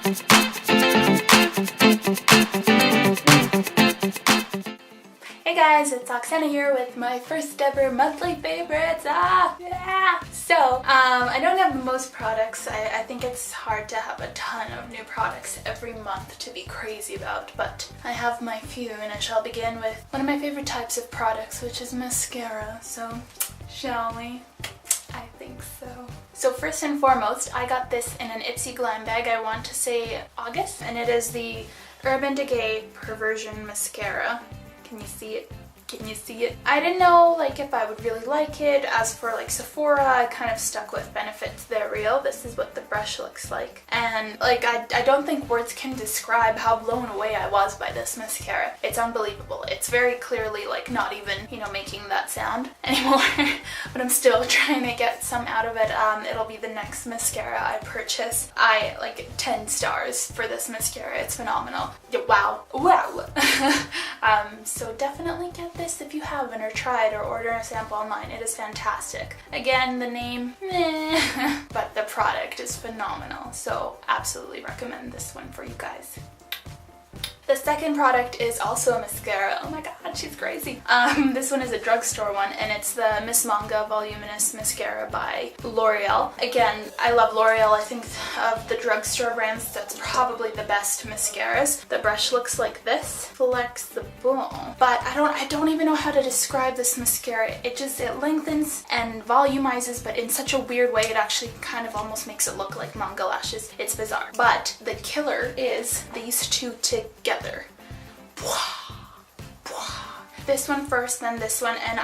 Hey guys, it's Oksana here with my first ever monthly favorites. Yeah! So, I don't have the most products. I think it's hard to have a ton of new products every month to be crazy about, but I have my few, and I shall begin with one of my favorite types of products, which is mascara. So, shall we? I think so. So first and foremost, I got this in an Ipsy Glam bag, I want to say August, and it is the Urban Decay Perversion Mascara. Can you see it? Can you see it? I didn't know if I would really like it. As for Sephora, I kind of stuck with Benefit's They're Real. This is what the brush looks like. And I don't think words can describe how blown away I was by this mascara. It's unbelievable. It's very clearly not even, making that sound anymore. But I'm still trying to get some out of it. It'll be the next mascara I purchase. 10 stars for this mascara. It's phenomenal. Wow. Wow. So definitely get this if you haven't, or tried, or order a sample online. It is fantastic. Again, the name, meh, but the product is phenomenal. So absolutely recommend this one for you guys. The second product is also a mascara. Oh my god, she's crazy. This one is a drugstore one, and it's the Miss Manga Voluminous Mascara by L'Oreal. Again, I love L'Oreal. I think of the drugstore brands, that's probably the best mascaras. The brush looks like this. Flexible. But I don't even know how to describe this mascara. It lengthens and volumizes, but in such a weird way, it actually kind of almost makes it look like manga lashes. It's bizarre. But the killer is these two together. This one first, then this one, and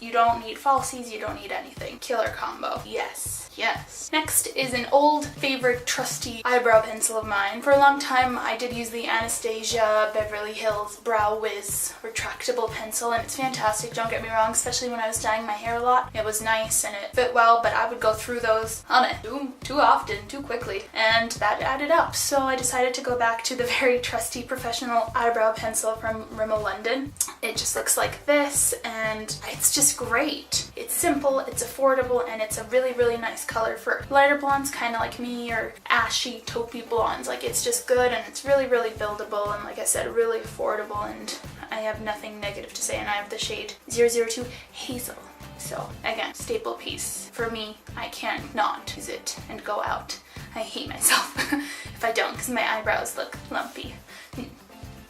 you don't need falsies, you don't need anything. Killer combo. Yes. Yes. Next is an old favorite trusty eyebrow pencil of mine. For a long time I did use the Anastasia Beverly Hills Brow Wiz retractable pencil, and it's fantastic, don't get me wrong, especially when I was dyeing my hair a lot. It was nice and it fit well, but I would go through those on it too often, too quickly, and that added up. So I decided to go back to the very trusty professional eyebrow pencil from Rimmel London. It just looks like this, and it's just great. It's simple, it's affordable, and it's a really, really nice color for lighter blondes, kind of like me, or ashy taupey blondes. It's just good, and it's really, really buildable, and like I said, really affordable, and I have nothing negative to say, and I have the shade 002 Hazel. So again, staple piece. For me, I can't not use it and go out. I hate myself if I don't, because my eyebrows look lumpy.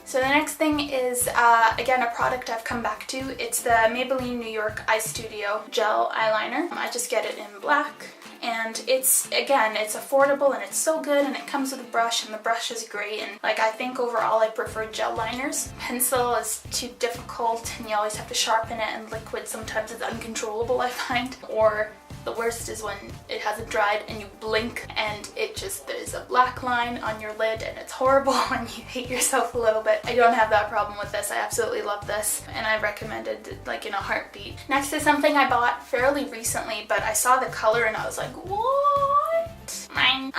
So the next thing is, again, a product I've come back to. It's the Maybelline New York Eye Studio Gel Eyeliner. I just get it in black. And it's affordable, and it's so good, and it comes with a brush, and the brush is great, and I think overall I prefer gel liners. Pencil is too difficult, and you always have to sharpen it, and liquid sometimes is uncontrollable, I find. Or the worst is when it hasn't dried and you blink and there's a black line on your lid, and it's horrible and you hate yourself a little bit. I don't have that problem with this. I absolutely love this, and I recommend it in a heartbeat. Next is something I bought fairly recently, but I saw the color and I was like, what? Mine.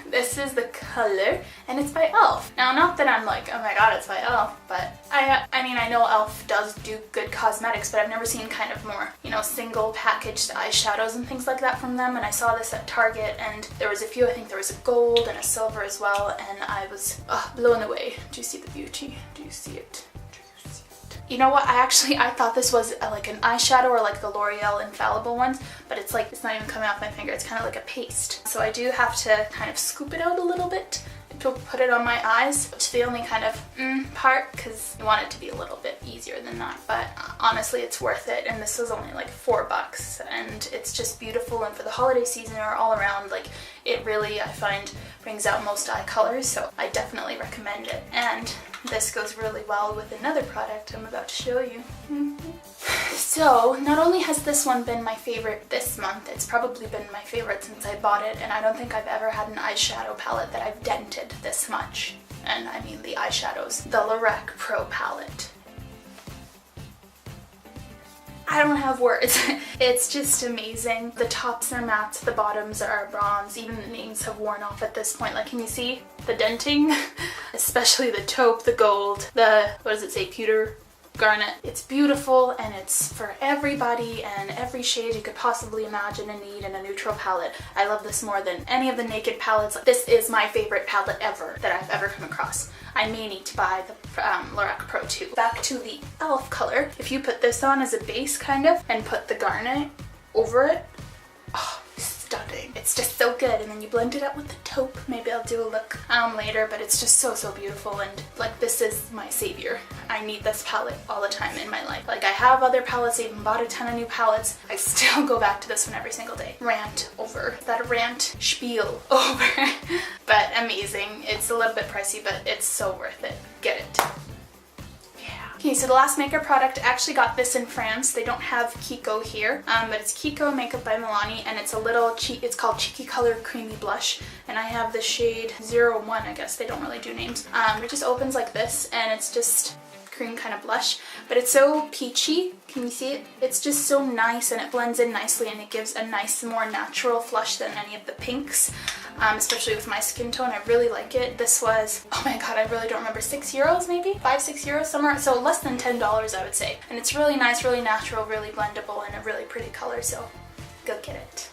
This is the color, and it's by e.l.f. Now, not that I'm oh my god, it's by e.l.f., but I know e.l.f. does do good cosmetics, but I've never seen kind of more, single packaged eyeshadows and things like that from them, and I saw this at Target, and there was a few. I think there was a gold and a silver as well, and I was blown away. Do you see the beauty? Do you see it? You know what, I thought this was an eyeshadow, or the L'Oreal Infallible ones, but it's not even coming off my finger. It's kind of like a paste. So I do have to kind of scoop it out a little bit to put it on my eyes. It's the only kind of part, because you want it to be a little bit easier than that, but honestly it's worth it, and this was only $4, and it's just beautiful, and for the holiday season or all around, it really, I find, brings out most eye colors, so I definitely recommend it. And this goes really well with another product I'm about to show you. So, not only has this one been my favorite this month, it's probably been my favorite since I bought it, and I don't think I've ever had an eyeshadow palette that I've dented this much. And I mean the eyeshadows. The Lorac Pro palette. I don't have words. It's just amazing. The tops are matte, the bottoms are bronze, even the names have worn off at this point. Can you see the denting? Especially the taupe, the gold, the, what does it say, pewter? garnet. It's beautiful and it's for everybody and every shade you could possibly imagine and need in a neutral palette. I love this more than any of the Naked palettes. This is my favorite palette ever that I've ever come across. I may need to buy the Lorac Pro 2. Back to the e.l.f. color. If you put this on as a base kind of and put the garnet over it, oh, stunning. It's just so good, and then you blend it out with the taupe. Maybe I'll do a look later, but it's just so beautiful, and like this is my savior. I need this palette all the time in my life. Like I have other palettes, I even bought a ton of new palettes. I still go back to this one every single day. Rant over. That rant spiel over. But amazing. It's a little bit pricey, but it's so worth it. Get it. Okay, so the last makeup product, I actually got this in France. They don't have Kiko here, but it's Kiko Makeup by Milani, and it's a little, it's called Cheeky Color Creamy Blush, and I have the shade 01, I guess. They don't really do names. It just opens like this, and it's just cream kind of blush, but it's so peachy. Can you see it? It's just so nice, and it blends in nicely, and it gives a nice, more natural flush than any of the pinks. Especially with my skin tone. I really like it. This was, oh my god, I really don't remember, 6 euros maybe? 5-6 euros somewhere, so less than $10 I would say. And it's really nice, really natural, really blendable, and a really pretty color, so go get it.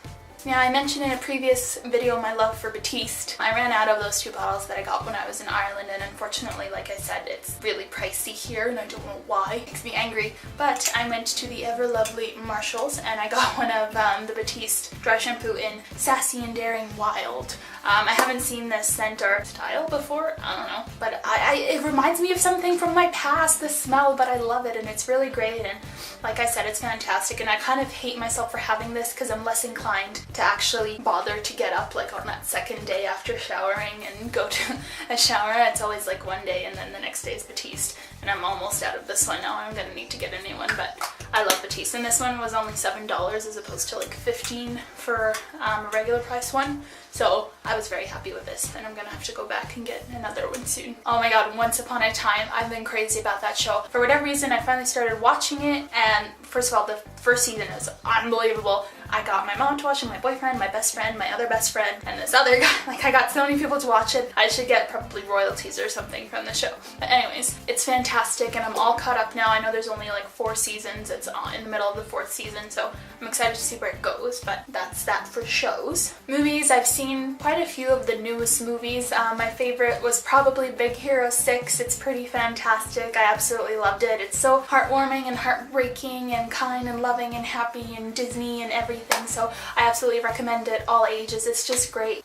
Now, I mentioned in a previous video my love for Batiste. I ran out of those 2 bottles that I got when I was in Ireland, and unfortunately, like I said, it's really pricey here, and I don't know why. It makes me angry. But I went to the ever lovely Marshalls, and I got one of the Batiste dry shampoo in Sassy and Daring Wild. I haven't seen this scent or style before, I don't know, but it reminds me of something from my past, the smell, but I love it, and it's really great, and like I said, it's fantastic, and I kind of hate myself for having this because I'm less inclined to actually bother to get up like on that second day after showering and go to a shower. It's always like one day and then the next day is Batiste, and I'm almost out of this one now. I'm gonna need to get a new one, but I love Batiste, and this one was only $7 as opposed to like $15 for a regular price one. So I was very happy with this, and I'm gonna have to go back and get another one soon. Oh my god, Once Upon a Time, I've been crazy about that show. For whatever reason, I finally started watching it, and first of all, the first season is unbelievable. I got my mom to watch it, my boyfriend, my best friend, my other best friend, and this other guy. Like, I got so many people to watch it. I should get probably royalties or something from the show. But anyways, it's fantastic, and I'm all caught up now. I know there's only like 4 seasons. It's in the middle of the 4th season, so I'm excited to see where it goes, but that's that for shows. Movies, I've seen quite a few of the newest movies. My favorite was probably Big Hero 6. It's pretty fantastic. I absolutely loved it. It's so heartwarming and heartbreaking and kind and loving and happy and Disney and everything, so I absolutely recommend it, all ages. It's just great.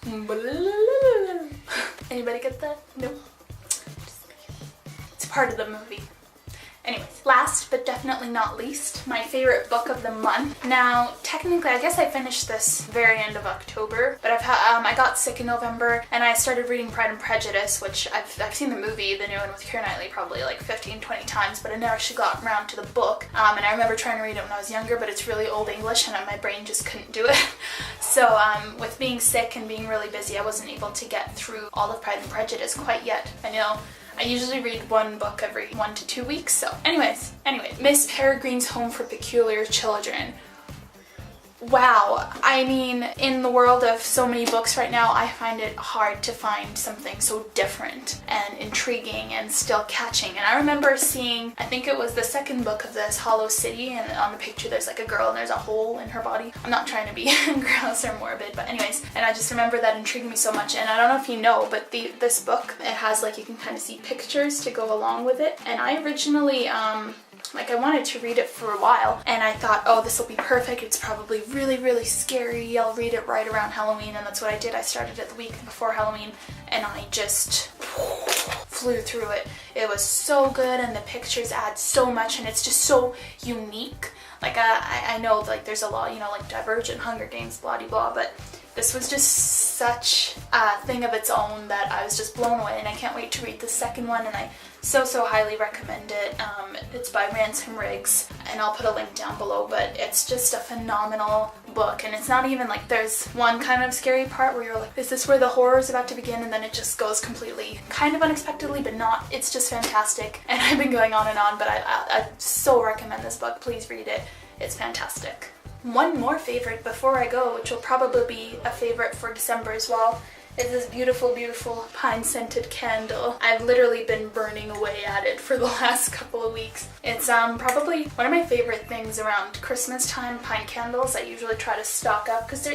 Anybody get that? No? It's part of the movie. Anyways, last but definitely not least, my favorite book of the month. Now, technically, I guess I finished this very end of October, but I got sick in November, and I started reading Pride and Prejudice, which I've seen the movie, the new one with Keira Knightley, probably like 15-20 times, but I never actually got around to the book. And I remember trying to read it when I was younger, but it's really old English, and my brain just couldn't do it. So with being sick and being really busy, I wasn't able to get through all of Pride and Prejudice quite yet. I know I usually read one book every 1 to 2 weeks, so anyway, Miss Peregrine's Home for Peculiar Children. Wow, I mean, in the world of so many books right now, I find it hard to find something so different and intriguing and still catching. And I remember seeing, I think it was the 2nd book of this, Hollow City, and on the picture there's like a girl and there's a hole in her body. I'm not trying to be gross or morbid, but anyways, and I just remember that intrigued me so much. And I don't know if you know, but this book, it has like, you can kind of see pictures to go along with it. And I originally, like, I wanted to read it for a while, and I thought, oh, this will be perfect. It's probably really, really scary. I'll read it right around Halloween, and that's what I did. I started it the week before Halloween, and I just flew through it. It was so good, and the pictures add so much, and it's just so unique. Like, I know, like, there's a lot, you know, like Divergent, Hunger Games, blah-de-blah, but this was just such a thing of its own that I was just blown away, and I can't wait to read the 2nd one, and I so highly recommend it. It's by Ransom Riggs, and I'll put a link down below, but it's just a phenomenal book, and it's not even like, there's one kind of scary part where you're like, is this where the horror is about to begin? And then it just goes completely, kind of unexpectedly, but not. It's just fantastic, and I've been going on and on, but I so recommend this book. Please read it. It's fantastic. One more favorite before I go, which will probably be a favorite for December as well, is this beautiful, beautiful pine scented candle. I've literally been burning away at it for the last couple of weeks. It's probably one of my favorite things around Christmas time, pine candles. I usually try to stock up because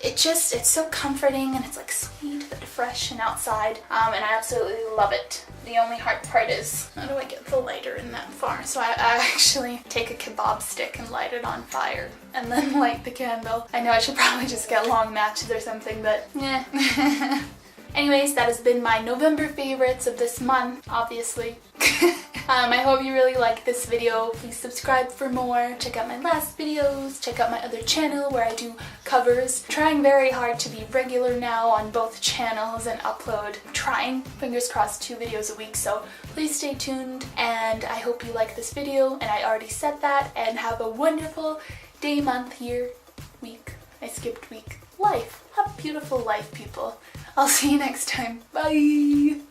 it's so comforting and it's like sweet but fresh and outside, and I absolutely love it. The only hard part is, how do I get the lighter in that far? So I actually take a kebab stick and light it on fire and then light the candle. I know I should probably just get long matches or something, but yeah. Anyways, that has been my November favorites of this month, obviously. I hope you really liked this video. Please subscribe for more. Check out my last videos. Check out my other channel where I do covers. I'm trying very hard to be regular now on both channels and upload. I'm trying, fingers crossed, 2 videos a week, so please stay tuned. And I hope you like this video, and I already said that, and have a wonderful day, month, year, week. I skipped week. Life. Have a beautiful life, people. I'll see you next time. Bye!